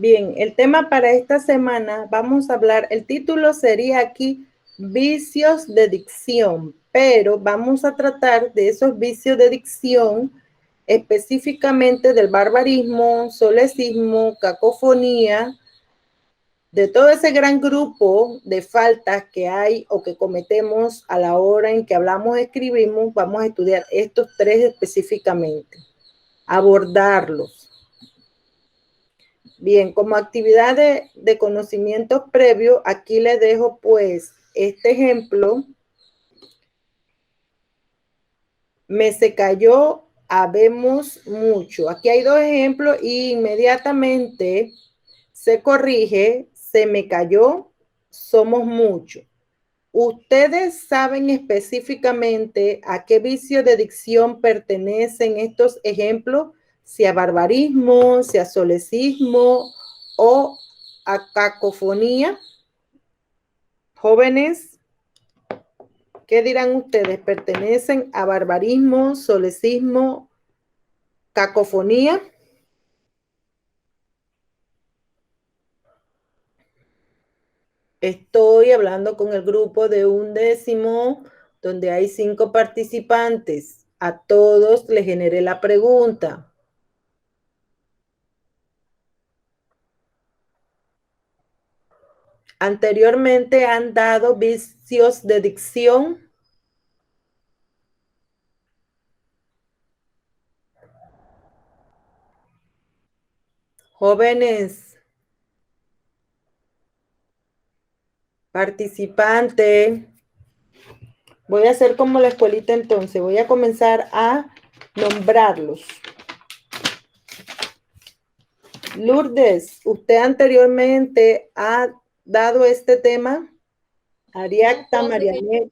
Bien, el tema para esta semana vamos a hablar, el título sería aquí vicios de dicción, pero vamos a tratar de esos vicios de dicción específicamente del barbarismo, solecismo, cacofonía, de todo ese gran grupo de faltas que hay o que cometemos a la hora en que hablamos, escribimos, vamos a estudiar estos tres específicamente, abordarlos. Bien, como actividad de conocimiento previo, aquí les dejo pues este ejemplo. Me se cayó, habemos mucho. Aquí hay dos ejemplos y inmediatamente se corrige, se me cayó, somos mucho. ¿Ustedes saben específicamente a qué vicio de dicción pertenecen estos ejemplos? Si a barbarismo, si a solecismo o a cacofonía. Jóvenes, ¿qué dirán ustedes? ¿Pertenecen a barbarismo, solecismo, cacofonía? Estoy hablando con el grupo de 1/10, donde hay 5 participantes. A todos les generé la pregunta. Anteriormente han dado vicios de dicción. Jóvenes, participantes. Voy a hacer como la escuelita entonces. Voy a comenzar a nombrarlos. Lourdes, ¿usted anteriormente ha dado este tema? Ariacta, Marianet,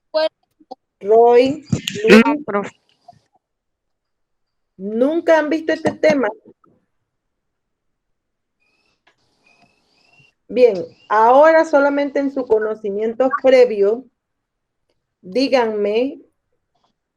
Roy, Luis. No, profe. ¿Nunca han visto este tema? Bien, ahora solamente en su conocimiento previo, díganme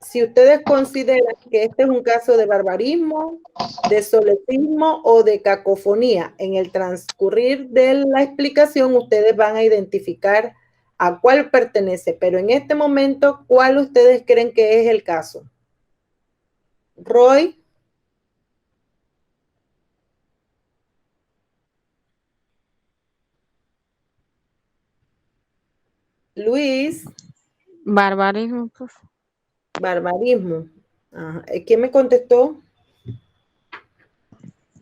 si ustedes consideran que este es un caso de barbarismo, de solecismo o de cacofonía. En el transcurrir de la explicación, ustedes van a identificar a cuál pertenece, pero en este momento, ¿cuál ustedes creen que es el caso? Roy. Luis. Barbarismo, profe. Barbarismo. Ajá. ¿Quién me contestó?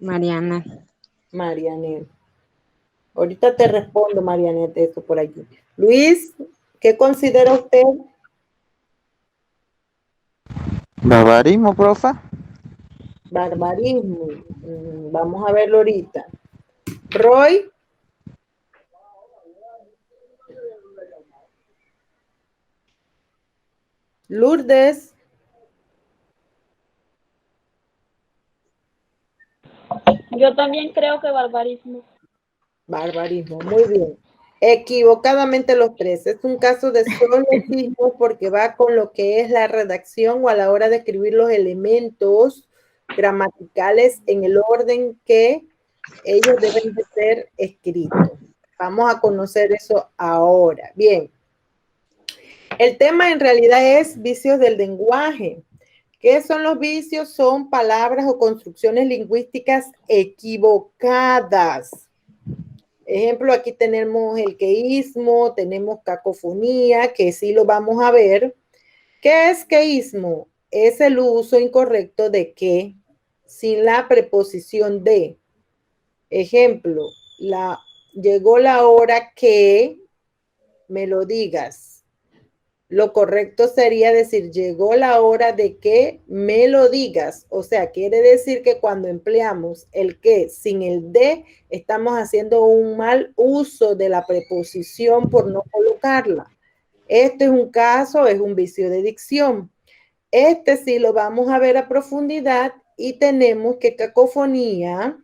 Mariana. Marianet. Ahorita te respondo, Marianet, esto por aquí. Luis, ¿qué considera usted? Barbarismo, profe. Barbarismo. Vamos a verlo ahorita. Roy. Lourdes. Yo también creo que barbarismo. Barbarismo, muy bien. Equivocadamente los tres. Es un caso de solecismo porque va con lo que es la redacción o a la hora de escribir los elementos gramaticales en el orden que ellos deben de ser escritos. Vamos a conocer eso ahora. Bien. El tema en realidad es vicios del lenguaje. ¿Qué son los vicios? Son palabras o construcciones lingüísticas equivocadas. Ejemplo, aquí tenemos el queísmo, tenemos cacofonía, que sí lo vamos a ver. ¿Qué es queísmo? Es el uso incorrecto de que sin la preposición de. Ejemplo, llegó la hora que me lo digas. Lo correcto sería decir, llegó la hora de que me lo digas. O sea, quiere decir que cuando empleamos el que sin el de, estamos haciendo un mal uso de la preposición por no colocarla. Este es un caso, es un vicio de dicción. Este sí lo vamos a ver a profundidad y tenemos que cacofonía,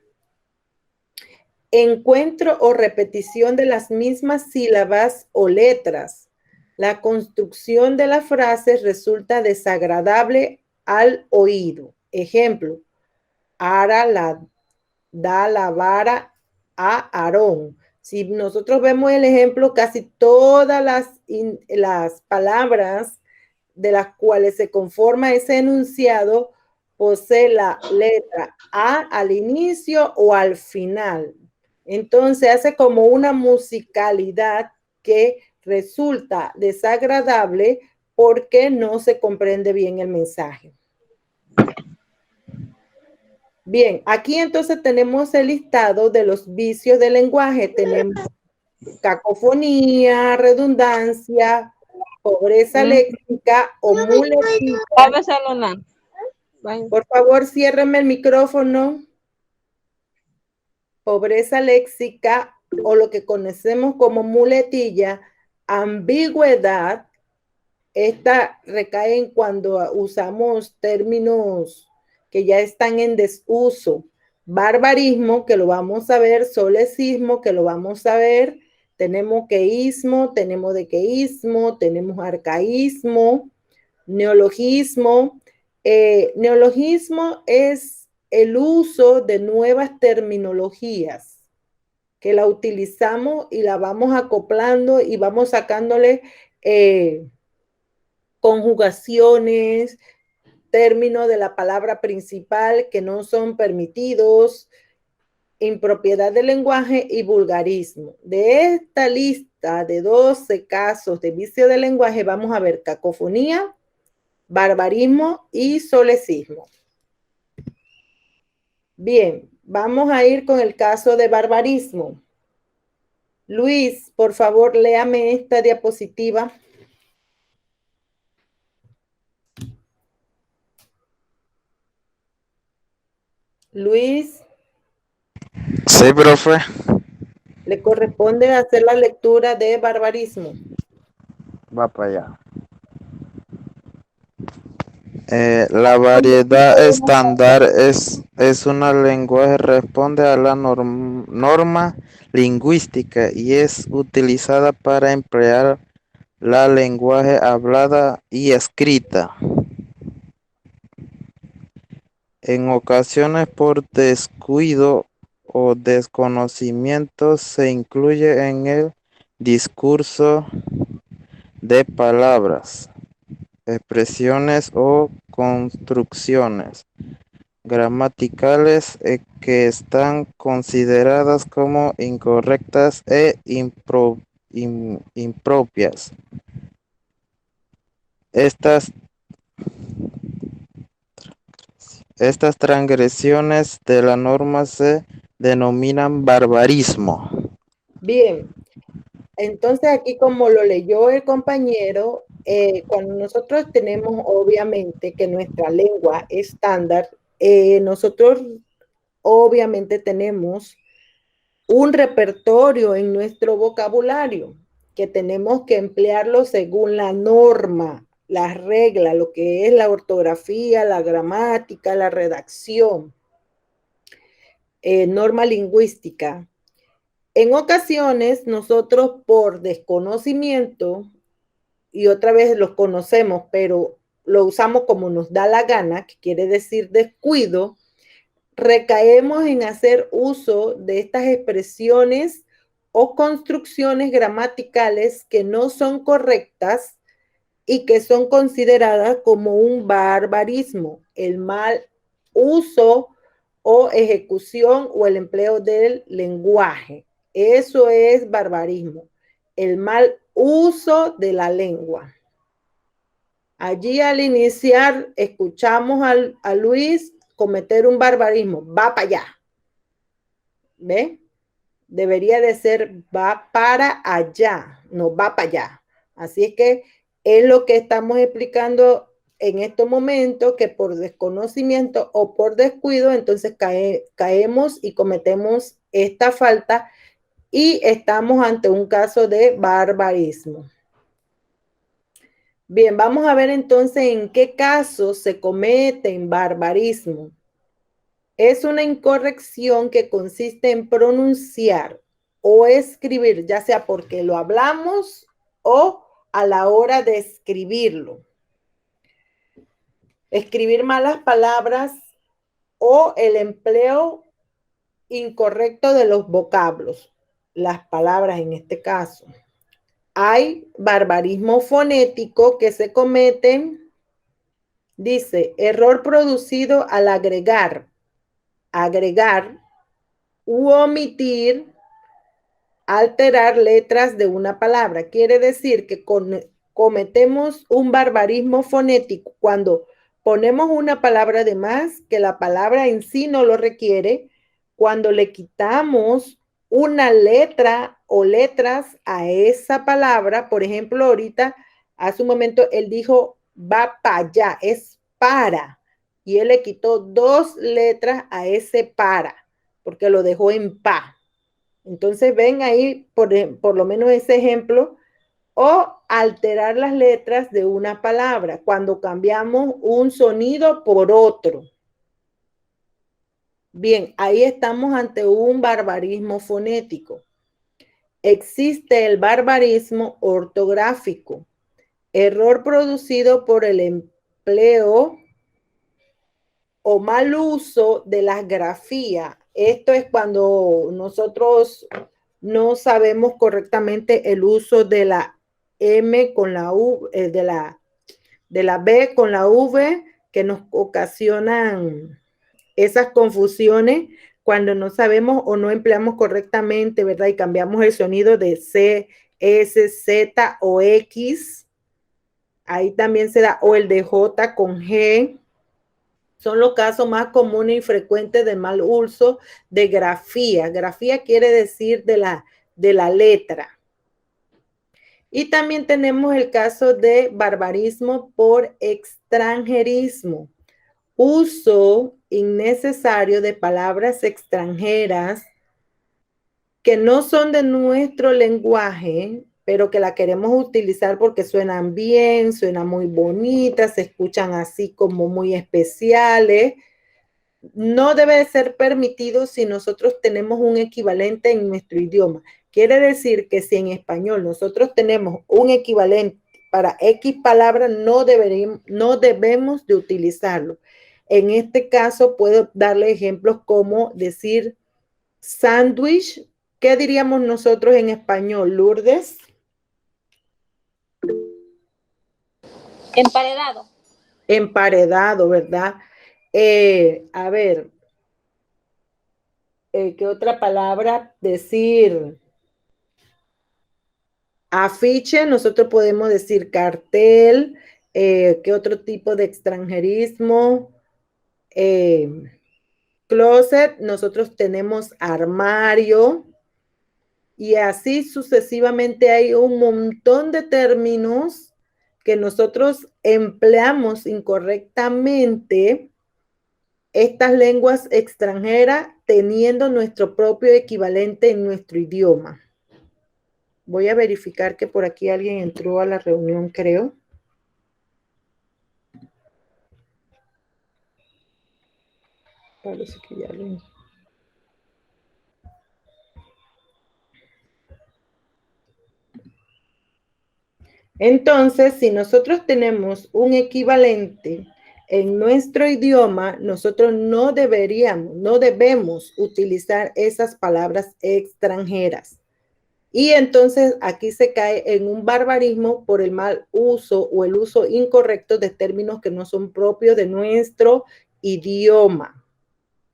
encuentro o repetición de las mismas sílabas o letras. La construcción de la frase resulta desagradable al oído. Ejemplo, ara la, da la vara, a Aarón. Si nosotros vemos el ejemplo, casi todas las palabras de las cuales se conforma ese enunciado posee la letra A al inicio o al final. Entonces hace como una musicalidad que resulta desagradable porque no se comprende bien el mensaje. Bien, aquí entonces tenemos el listado de los vicios del lenguaje. Tenemos cacofonía, redundancia, pobreza léxica o muletilla. Por favor, ciérreme el micrófono. Pobreza léxica o lo que conocemos como muletilla, ambigüedad. Esta recae en cuando usamos términos que ya están en desuso. Barbarismo, que lo vamos a ver, solecismo, que lo vamos a ver. Tenemos queísmo, tenemos dequeísmo, tenemos arcaísmo, neologismo. Neologismo es el uso de nuevas terminologías que la utilizamos y la vamos acoplando y vamos sacándole conjugaciones, términos de la palabra principal que no son permitidos, impropiedad del lenguaje y vulgarismo. De esta lista de 12 casos de vicio del lenguaje vamos a ver cacofonía, barbarismo y solecismo. Bien, vamos a ir con el caso de barbarismo. Luis, por favor, léame esta diapositiva. Luis. Sí, profe. Le corresponde hacer la lectura de barbarismo. Va para allá. La variedad estándar es una lenguaje, responde a la norma lingüística y es utilizada para emplear la lenguaje hablada y escrita. En ocasiones por descuido o desconocimiento se incluye en el discurso de palabras, expresiones o construcciones gramaticales que están consideradas como incorrectas e impropias. Estas transgresiones de la norma se denominan barbarismo. Bien, entonces aquí como lo leyó el compañero, cuando nosotros tenemos obviamente que nuestra lengua estándar, nosotros obviamente tenemos un repertorio en nuestro vocabulario que tenemos que emplearlo según la norma, las reglas, lo que es la ortografía, la gramática, la redacción, norma lingüística. En ocasiones nosotros por desconocimiento, y otra vez los conocemos, pero lo usamos como nos da la gana, que quiere decir descuido, recaemos en hacer uso de estas expresiones o construcciones gramaticales que no son correctas y que son consideradas como un barbarismo, el mal uso o ejecución o el empleo del lenguaje. Eso es barbarismo, el mal uso de la lengua. Allí al iniciar escuchamos a Luis cometer un barbarismo, va para allá. ¿Ve? Debería de ser va para allá, no va para allá. Así es que es lo que estamos explicando en estos momentos, que por desconocimiento o por descuido, entonces caemos y cometemos esta falta y estamos ante un caso de barbarismo. Bien, vamos a ver entonces en qué casos se cometen barbarismo. Es una incorrección que consiste en pronunciar o escribir, ya sea porque lo hablamos o a la hora de escribirlo. Escribir malas palabras o el empleo incorrecto de los vocablos, las palabras en este caso. Hay barbarismo fonético que se cometen, dice, error producido al agregar u omitir, alterar letras de una palabra. Quiere decir que cometemos un barbarismo fonético cuando ponemos una palabra de más que la palabra en sí no lo requiere, cuando le quitamos una letra o letras a esa palabra. Por ejemplo, ahorita, hace un momento, él dijo va para allá, es para, y él le quitó 2 letras a ese para, porque lo dejó en pa. Entonces ven ahí por lo menos ese ejemplo, o alterar las letras de una palabra cuando cambiamos un sonido por otro. Bien, ahí estamos ante un barbarismo fonético. Existe el barbarismo ortográfico, error producido por el empleo o mal uso de las grafías. Esto es cuando nosotros no sabemos correctamente el uso de la M con la U, de la B con la V, que nos ocasionan esas confusiones cuando no sabemos o no empleamos correctamente, ¿verdad? Y cambiamos el sonido de C, S, Z o X. Ahí también se da, o el de J con G. Son los casos más comunes y frecuentes de mal uso de grafía. Grafía quiere decir de la letra. Y también tenemos el caso de barbarismo por extranjerismo. Uso innecesario de palabras extranjeras que no son de nuestro lenguaje, pero que la queremos utilizar porque suenan bien, suenan muy bonitas, se escuchan así como muy especiales. No debe ser permitido si nosotros tenemos un equivalente en nuestro idioma. Quiere decir que si en español nosotros tenemos un equivalente para X palabra, no debemos de utilizarlo. En este caso puedo darle ejemplos como decir sándwich. ¿Qué diríamos nosotros en español, Lourdes? Emparedado. Emparedado, ¿verdad? A ver, ¿qué otra palabra decir? Afiche, nosotros podemos decir cartel. ¿Qué otro tipo de extranjerismo? Closet, nosotros tenemos armario. Y así sucesivamente hay un montón de términos que nosotros empleamos incorrectamente estas lenguas extranjeras teniendo nuestro propio equivalente en nuestro idioma. Voy a verificar que por aquí alguien entró a la reunión, creo. Parece que ya lo... Entonces, si nosotros tenemos un equivalente en nuestro idioma, nosotros no debemos utilizar esas palabras extranjeras. Y entonces aquí se cae en un barbarismo por el mal uso o el uso incorrecto de términos que no son propios de nuestro idioma.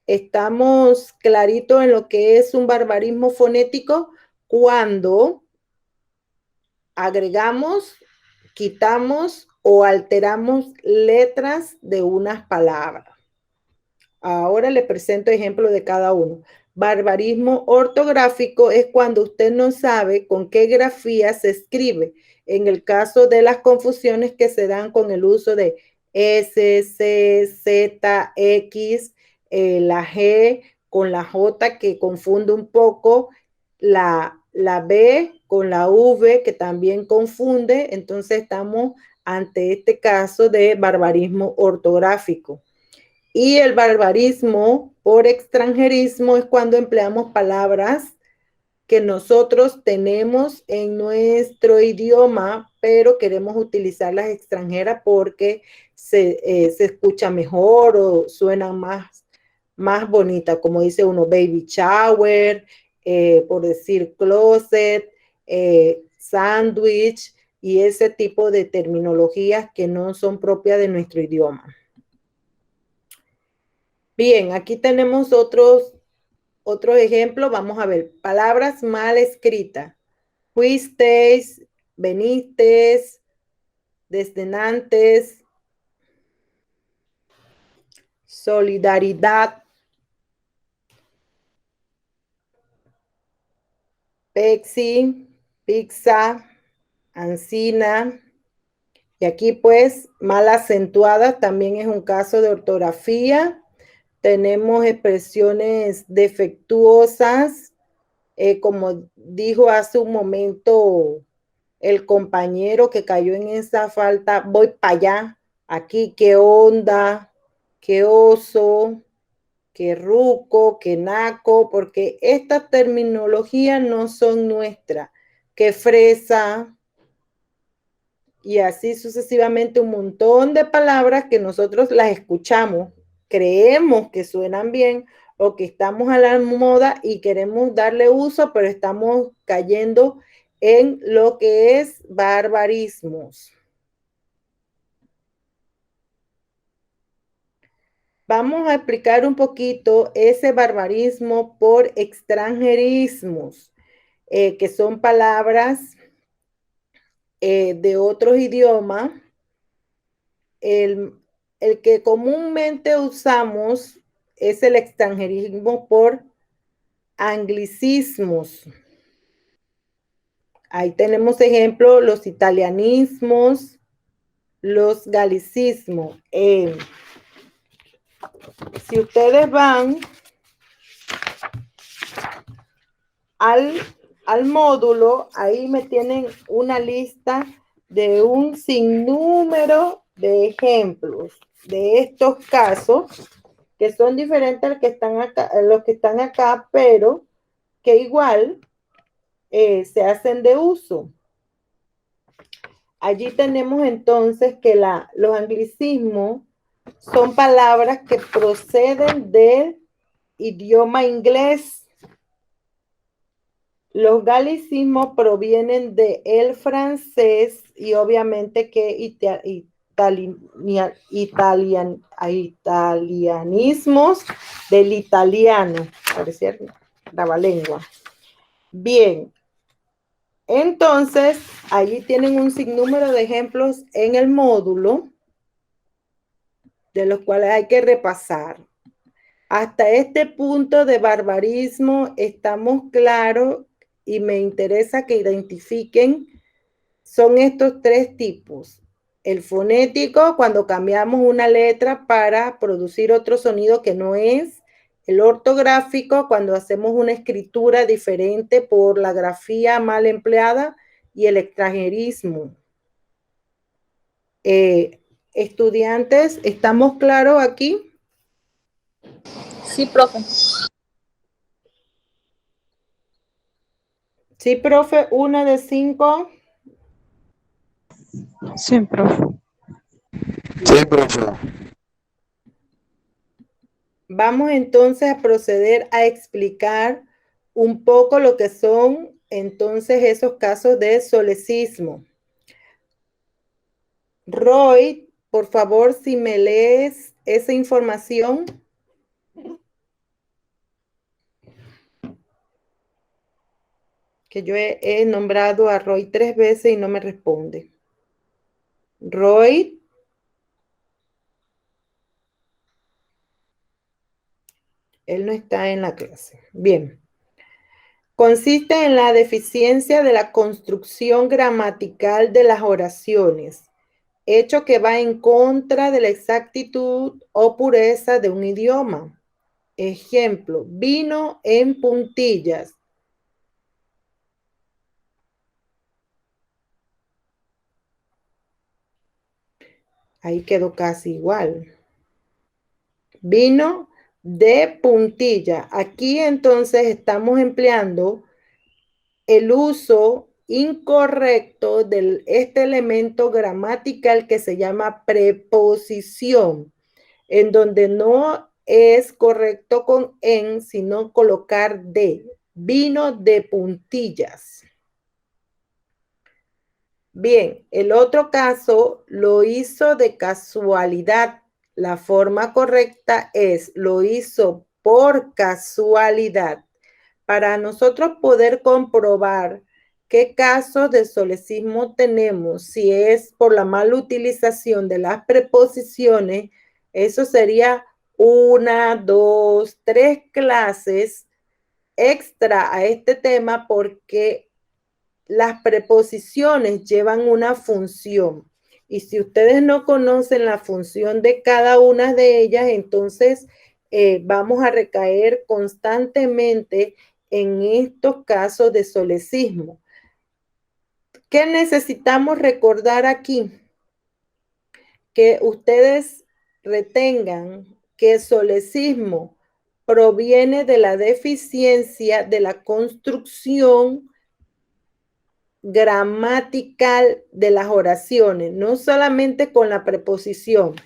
Estamos claritos en lo que es un barbarismo fonético cuando agregamos, quitamos o alteramos letras de unas palabras. Ahora le presento ejemplos de cada uno. Barbarismo ortográfico es cuando usted no sabe con qué grafía se escribe. En el caso de las confusiones que se dan con el uso de S, C, Z, X, la G con la J que confunde un poco, la B con la V que también confunde. Entonces estamos ante este caso de barbarismo ortográfico. Y el barbarismo por extranjerismo es cuando empleamos palabras que nosotros tenemos en nuestro idioma, pero queremos utilizarlas extranjeras porque se escucha mejor o suenan más bonita, como dice uno, baby shower, por decir closet, sándwich y ese tipo de terminologías que no son propias de nuestro idioma. Bien, aquí tenemos otros ejemplos. Vamos a ver, palabras mal escritas. Fuisteis, venisteis, desdenantes, solidaridad, pexi, pizza, ancina. Y aquí pues mal acentuada también es un caso de ortografía. Tenemos expresiones defectuosas, como dijo hace un momento el compañero que cayó en esa falta, voy para allá, aquí, qué onda, qué oso, qué ruco, qué naco, porque estas terminologías no son nuestras, qué fresa, y así sucesivamente un montón de palabras que nosotros las escuchamos, creemos que suenan bien o que estamos a la moda y queremos darle uso, pero estamos cayendo en lo que es barbarismos. Vamos a explicar un poquito ese barbarismo por extranjerismos, que son palabras de otros idiomas. El que comúnmente usamos es el extranjerismo por anglicismos. Ahí tenemos ejemplo, los italianismos, los galicismos. Si ustedes van al módulo, ahí me tienen una lista de un sinnúmero de ejemplos de estos casos que son diferentes a los que están acá, pero que igual se hacen de uso. Allí tenemos entonces que los anglicismos son palabras que proceden del idioma inglés. Los galicismos provienen del francés y obviamente que italianismos del italiano, parecía trabalengua. Bien, entonces allí tienen un sinnúmero de ejemplos en el módulo de los cuales hay que repasar. Hasta este punto de barbarismo estamos claros y me interesa que identifiquen, son estos tres tipos. El fonético, cuando cambiamos una letra para producir otro sonido que no es. El ortográfico, cuando hacemos una escritura diferente por la grafía mal empleada. Y el extranjerismo. Estudiantes, ¿estamos claros aquí? Sí, profe. Sí, profe, 1 de 5. Sí, profe. Sí, profe. Vamos entonces a proceder a explicar un poco lo que son entonces esos casos de solecismo. Roy, por favor, si me lees esa información. Que yo he nombrado a Roy 3 veces y no me responde. Roy. Él no está en la clase. Bien. Consiste en la deficiencia de la construcción gramatical de las oraciones, hecho que va en contra de la exactitud o pureza de un idioma. Ejemplo, vino en puntillas. Ahí quedó casi igual. Vino de puntilla. Aquí entonces estamos empleando el uso incorrecto de este elemento gramatical que se llama preposición, en donde no es correcto con en, sino colocar de. Vino de puntillas. Bien, el otro caso lo hizo de casualidad. La forma correcta es lo hizo por casualidad. Para nosotros poder comprobar qué casos de solecismo tenemos, si es por la mala utilización de las preposiciones, eso sería 1, 2, 3 clases extra a este tema porque las preposiciones llevan una función. Y si ustedes no conocen la función de cada una de ellas, entonces vamos a recaer constantemente en estos casos de solecismo. ¿Qué necesitamos recordar aquí? Que ustedes retengan que solecismo proviene de la deficiencia de la construcción gramatical de las oraciones, no solamente con la preposición.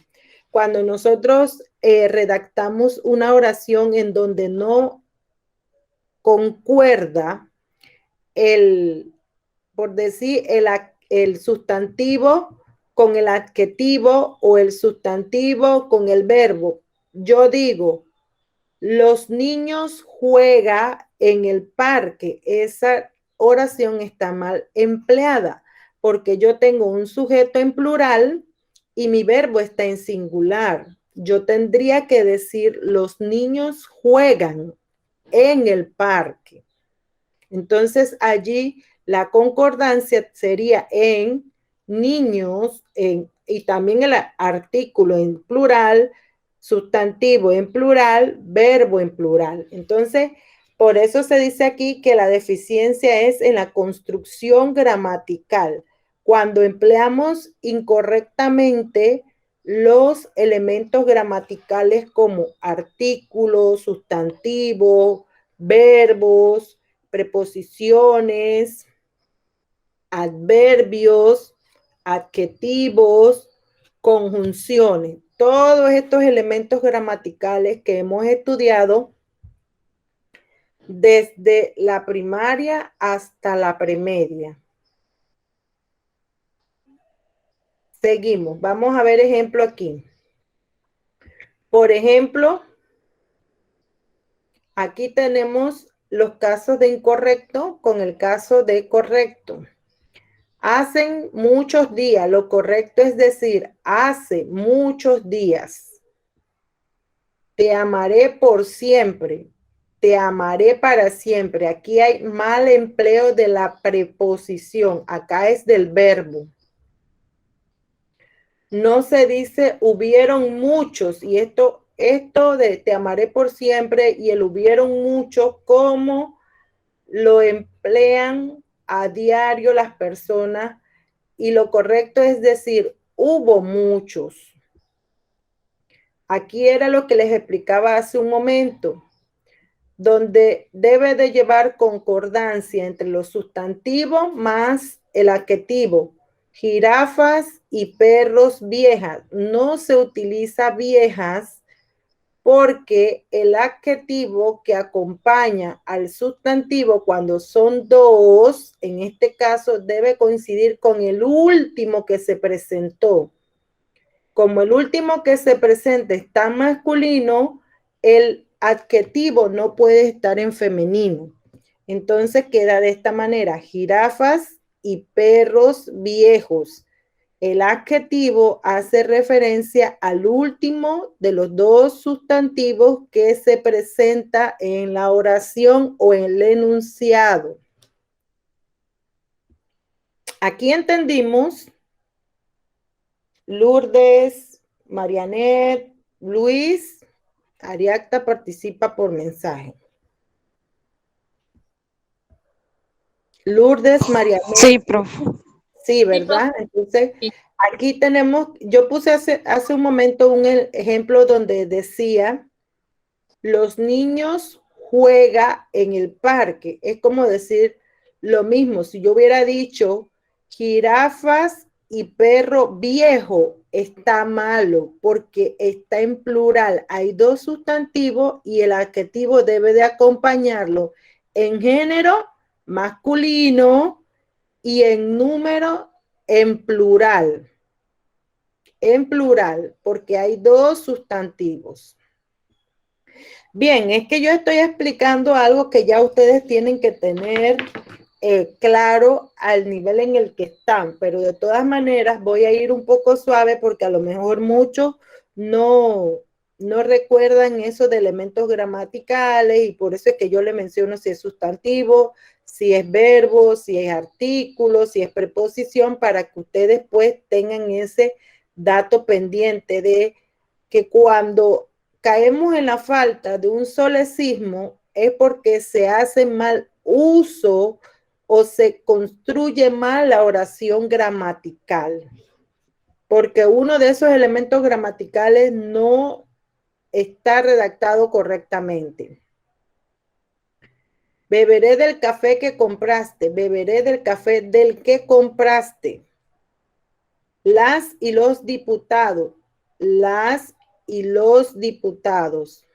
Cuando nosotros redactamos una oración en donde no concuerda por decir, el sustantivo con el adjetivo o el sustantivo con el verbo. Yo digo, los niños juegan en el parque. Esa oración está mal empleada porque yo tengo un sujeto en plural y mi verbo está en singular. Yo tendría que decir los niños juegan en el parque. Entonces allí la concordancia sería en niños y también el artículo en plural, sustantivo en plural, verbo en plural. Entonces, por eso se dice aquí que la deficiencia es en la construcción gramatical. Cuando empleamos incorrectamente los elementos gramaticales como artículos, sustantivos, verbos, preposiciones, adverbios, adjetivos, conjunciones. Todos estos elementos gramaticales que hemos estudiado desde la primaria hasta la premedia. Seguimos. Vamos a ver ejemplo aquí. Por ejemplo, aquí tenemos los casos de incorrecto con el caso de correcto. Hacen muchos días, lo correcto es decir, hace muchos días. Te amaré por siempre, te amaré para siempre. Aquí hay mal empleo de la preposición, acá es del verbo. No se dice hubieron muchos, y esto de te amaré por siempre y el hubieron muchos, ¿cómo lo emplean a diario las personas? Y lo correcto es decir, hubo muchos. Aquí era lo que les explicaba hace un momento, donde debe de llevar concordancia entre los sustantivos más el adjetivo. Jirafas y perros viejas. No se utiliza viejas porque el adjetivo que acompaña al sustantivo cuando son dos, en este caso debe coincidir con el último que se presentó. Como el último que se presenta está masculino, el adjetivo no puede estar en femenino. Entonces queda de esta manera, jirafas y perros viejos. El adjetivo hace referencia al último de los dos sustantivos que se presenta en la oración o en el enunciado. Aquí entendimos, Lourdes, Marianet, Luis, Ariacta participa por mensaje. Lourdes, Marianet. Sí, profe. Sí, ¿verdad? Entonces, aquí tenemos, yo puse hace un momento un ejemplo donde decía, los niños juegan en el parque. Es como decir lo mismo. Si yo hubiera dicho jirafas y perro viejo, está malo porque está en plural. Hay dos sustantivos y el adjetivo debe de acompañarlo en género masculino y en número en plural. En plural, porque hay dos sustantivos. Bien, es que yo estoy explicando algo que ya ustedes tienen que tener claro al nivel en el que están, pero de todas maneras voy a ir un poco suave porque a lo mejor muchos no recuerdan eso de elementos gramaticales y por eso es que yo le menciono si es sustantivo, si es verbo, si es artículo, si es preposición, para que ustedes pues tengan ese dato pendiente de que cuando caemos en la falta de un solecismo es porque se hace mal uso o se construye mal la oración gramatical, porque uno de esos elementos gramaticales no está redactado correctamente. Beberé del café que compraste, beberé del café del que compraste. Las y los diputados, las y los diputados.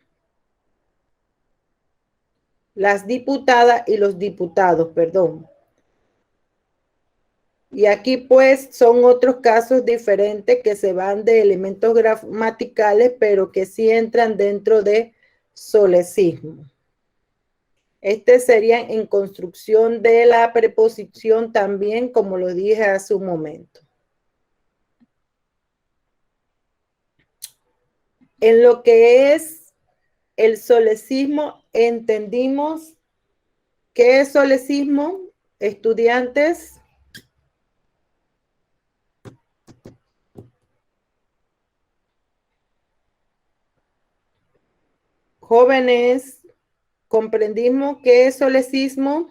Las diputadas y los diputados, perdón. Y aquí pues son otros casos diferentes que se van de elementos gramaticales, pero que sí entran dentro de solecismo. Este sería en construcción de la preposición también, como lo dije hace un momento. En lo que es el solecismo, entendimos qué es solecismo, estudiantes. Jóvenes, ¿comprendimos qué es solecismo?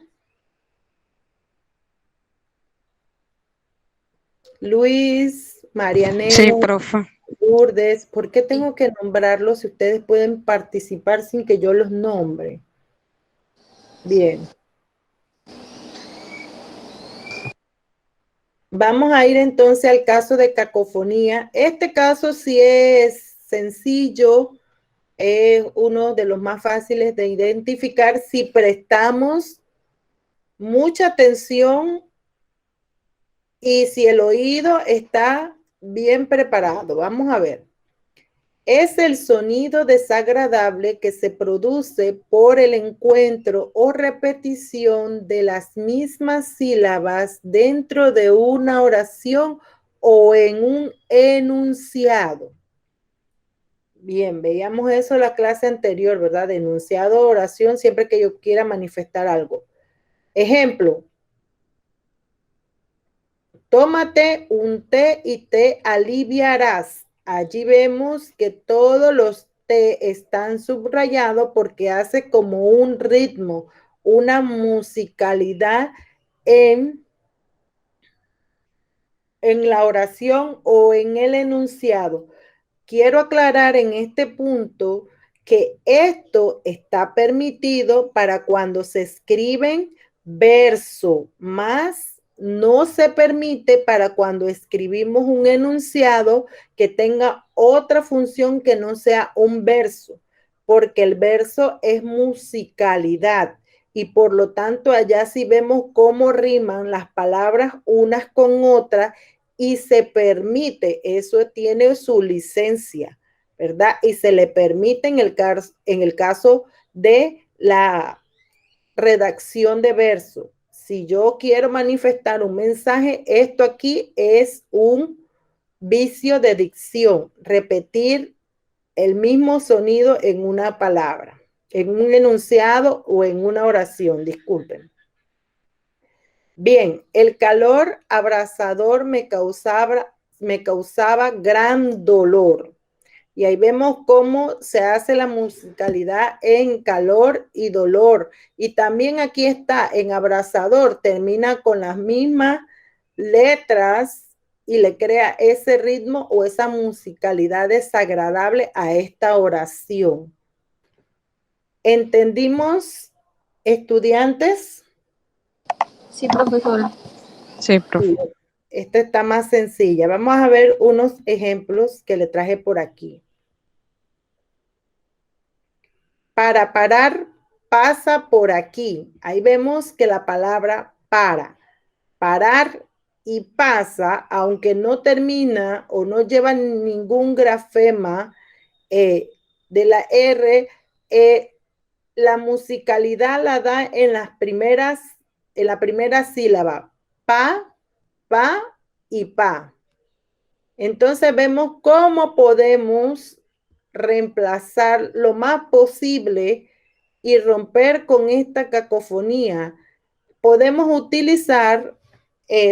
Luis, Marianela, Sí, profe. Lourdes, ¿por qué tengo que nombrarlos si ustedes pueden participar sin que yo los nombre? Bien. Vamos a ir entonces al caso de cacofonía. Este caso sí es sencillo, es uno de los más fáciles de identificar si prestamos mucha atención y si el oído está bien preparado. Vamos a ver. Es el sonido desagradable que se produce por el encuentro o repetición de las mismas sílabas dentro de una oración o en un enunciado. Bien, veíamos eso en la clase anterior, ¿verdad? De enunciado o oración siempre que yo quiera manifestar algo. Ejemplo. Tómate un té y te aliviarás. Allí vemos que todos los té están subrayados porque hace como un ritmo, una musicalidad en la oración o en el enunciado. Quiero aclarar en este punto que esto está permitido para cuando se escriben verso más no se permite para cuando escribimos un enunciado que tenga otra función que no sea un verso, porque el verso es musicalidad y por lo tanto allá sí vemos cómo riman las palabras unas con otras y se permite, eso tiene su licencia, ¿verdad? Y se le permite en el caso de la redacción de verso. Si yo quiero manifestar un mensaje, esto aquí es un vicio de dicción, repetir el mismo sonido en una palabra, en un enunciado o en una oración, disculpen. Bien, el calor abrasador me causaba gran dolor. Y ahí vemos cómo se hace la musicalidad en calor y dolor. Y también aquí está en abrasador, termina con las mismas letras y le crea ese ritmo o esa musicalidad desagradable a esta oración. ¿Entendimos, estudiantes? Sí, profesora. Sí, profe. esta está más sencilla. Vamos a ver unos ejemplos que le traje por aquí. Para parar, pasa por aquí. Ahí vemos que la palabra para, parar y pasa, aunque no termina o no lleva ningún grafema de la R, la musicalidad la da en la primera sílaba. Pa, pa y pa. Entonces vemos cómo podemos reemplazar lo más posible y romper con esta cacofonía. Podemos utilizar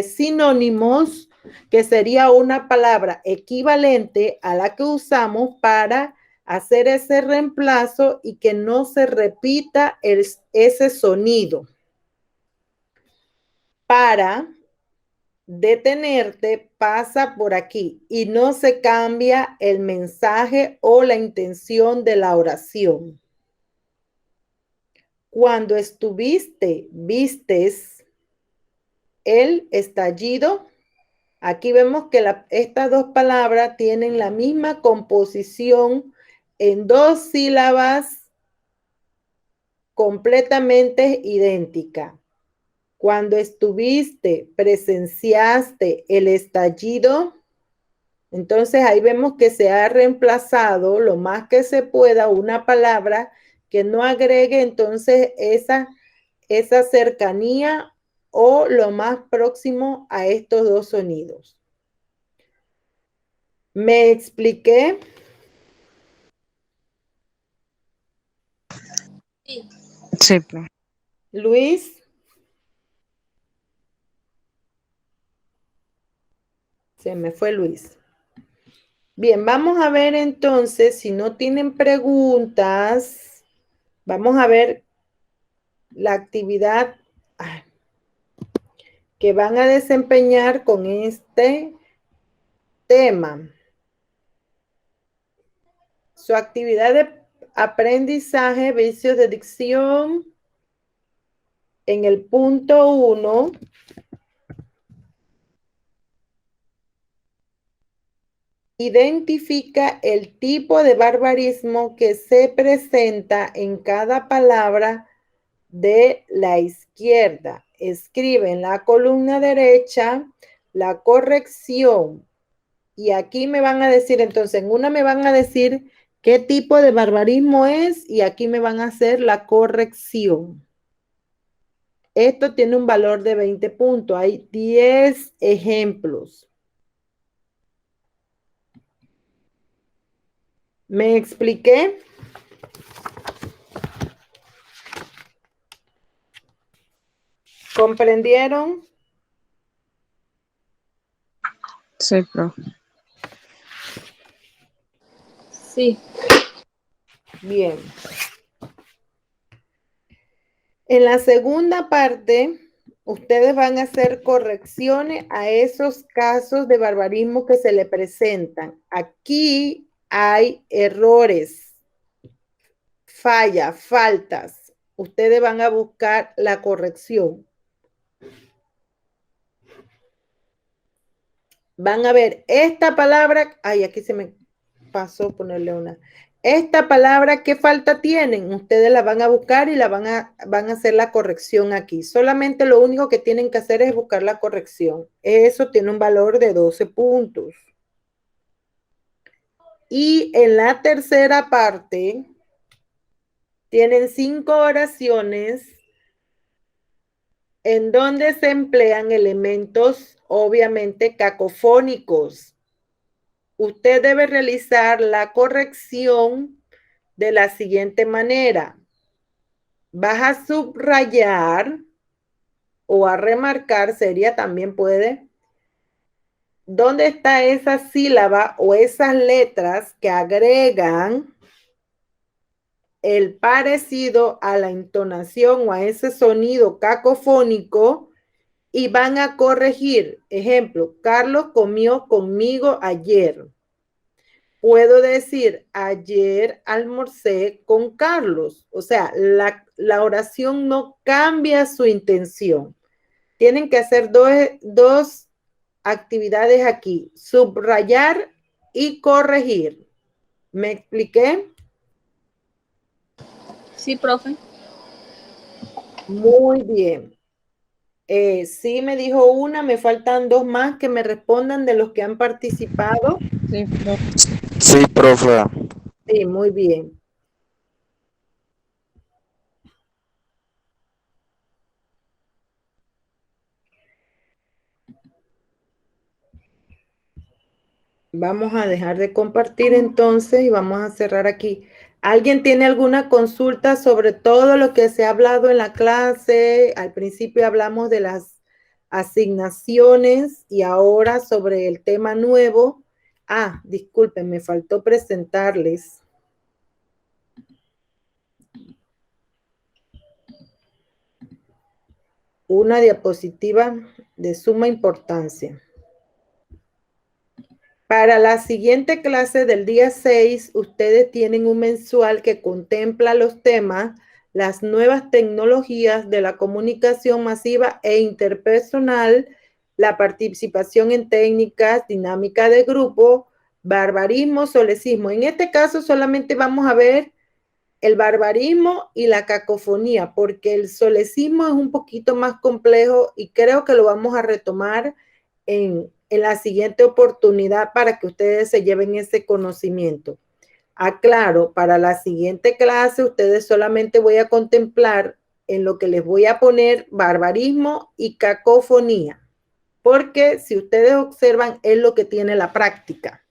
sinónimos, que sería una palabra equivalente a la que usamos para hacer ese reemplazo y que no se repita ese sonido. Para detenerte, pasa por aquí y no se cambia el mensaje o la intención de la oración. Cuando estuviste, vistes el estallido. Aquí vemos que estas dos palabras tienen la misma composición en dos sílabas completamente idénticas. Cuando estuviste, presenciaste el estallido. Entonces ahí vemos que se ha reemplazado lo más que se pueda una palabra que no agregue entonces esa cercanía o lo más próximo a estos dos sonidos. ¿Me expliqué? Sí. Sí, profe. Luis. Se me fue Luis. Bien, vamos a ver entonces, si no tienen preguntas, vamos a ver la actividad que van a desempeñar con este tema. Su actividad de aprendizaje, vicios de dicción, en el punto 1. Identifica el tipo de barbarismo que se presenta en cada palabra de la izquierda. Escribe en la columna derecha la corrección. Y aquí me van a decir, entonces, en una me van a decir qué tipo de barbarismo es y aquí me van a hacer la corrección. Esto tiene un valor de 20 puntos. Hay 10 ejemplos. ¿Me expliqué? ¿Comprendieron? Sí, profe. Sí. Bien. En la segunda parte, ustedes van a hacer correcciones a esos casos de barbarismo que se le presentan. Aquí hay errores, faltas. Ustedes van a buscar la corrección. Van a ver esta palabra. Ay, aquí se me pasó ponerle una. Esta palabra, ¿qué falta tienen? Ustedes la van a buscar y van a hacer la corrección aquí. Solamente lo único que tienen que hacer es buscar la corrección. Eso tiene un valor de 12 puntos. Y en la tercera parte, tienen 5 oraciones en donde se emplean elementos, obviamente, cacofónicos. Usted debe realizar la corrección de la siguiente manera. Vas a subrayar o a remarcar, sería también puede, dónde está esa sílaba o esas letras que agregan el parecido a la entonación o a ese sonido cacofónico y van a corregir. Ejemplo, Carlos comió conmigo ayer. Puedo decir, ayer almorcé con Carlos. O sea, la oración no cambia su intención. Tienen que hacer dos actividades aquí. Subrayar y corregir. ¿Me expliqué? Sí, profe. Muy bien. Sí, me dijo una, me faltan dos más que me respondan de los que han participado. Sí, profe. Sí, profe. Sí, muy bien. Vamos a dejar de compartir entonces y vamos a cerrar aquí. ¿Alguien tiene alguna consulta sobre todo lo que se ha hablado en la clase? Al principio hablamos de las asignaciones y ahora sobre el tema nuevo. Ah, disculpen, me faltó presentarles una diapositiva de suma importancia. Para la siguiente clase del día 6, ustedes tienen un mensual que contempla los temas, las nuevas tecnologías de la comunicación masiva e interpersonal, la participación en técnicas, dinámica de grupo, barbarismo, solecismo. En este caso solamente vamos a ver el barbarismo y la cacofonía, porque el solecismo es un poquito más complejo y creo que lo vamos a retomar en la siguiente oportunidad para que ustedes se lleven ese conocimiento. Aclaro, para la siguiente clase ustedes solamente voy a contemplar en lo que les voy a poner barbarismo y cacofonía, porque si ustedes observan es lo que tiene la práctica.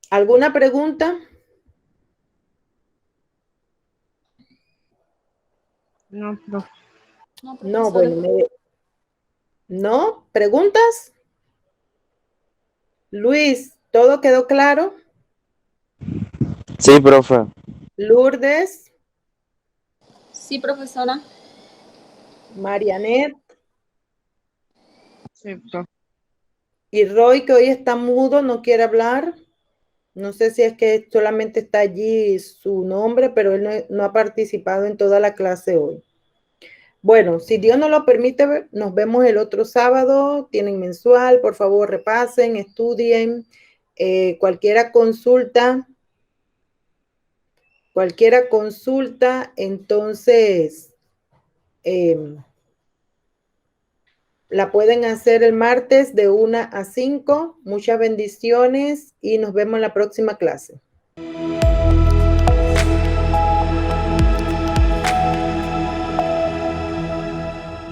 ¿Alguna pregunta? No, profe. No, No, profesora. bueno, ¿no? ¿Preguntas? Luis, ¿todo quedó claro? Sí, profe. Lourdes, Sí, profesora. Marianet Sí, profe. y Roy, que hoy está mudo, no quiere hablar. No sé si es que solamente está allí su nombre, pero él no ha participado en toda la clase hoy. Bueno, si Dios nos lo permite, nos vemos el otro sábado. Tienen mensual, por favor, repasen, estudien. Cualquiera consulta, entonces la pueden hacer el martes de 1 a 5. Muchas bendiciones y nos vemos en la próxima clase.